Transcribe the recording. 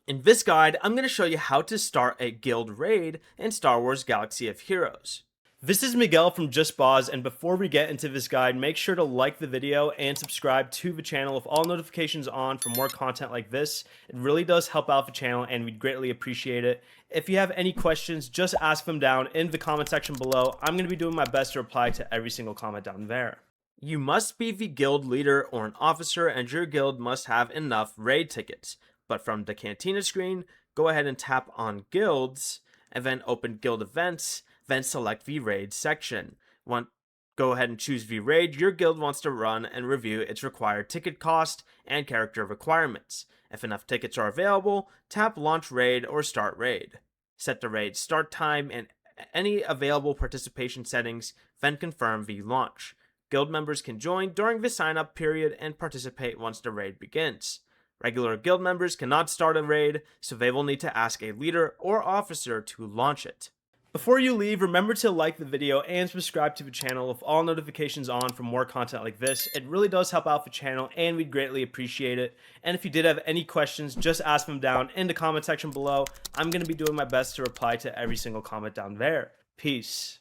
In this guide, I'm going to show you how to start a guild raid in Star Wars Galaxy of Heroes. This is Miguel from Just Boz, and before we get into this guide, make sure to like the video and subscribe to the channel with all notifications on for more content like this. It really does help out the channel and we'd greatly appreciate it. If you have any questions, just ask them down in the comment section below. I'm going to be doing my best to reply to every single comment down there. You must be the guild leader or an officer, and your guild must have enough raid tickets. But from the Cantina screen, go ahead and tap on Guilds, and then open Guild Events, then select the Raid section. Go ahead and choose the raid your guild wants to run and review its required ticket cost and character requirements. If enough tickets are available, tap Launch Raid or Start Raid. Set the raid start time and any available participation settings, then confirm the launch. Guild members can join during the sign-up period and participate once the raid begins. Regular guild members cannot start a raid, so they will need to ask a leader or officer to launch it. Before you leave, remember to like the video and subscribe to the channel with all notifications on for more content like this. It really does help out the channel and we'd greatly appreciate it. And if you did have any questions, just ask them down in the comment section below. I'm going to be doing my best to reply to every single comment down there. Peace.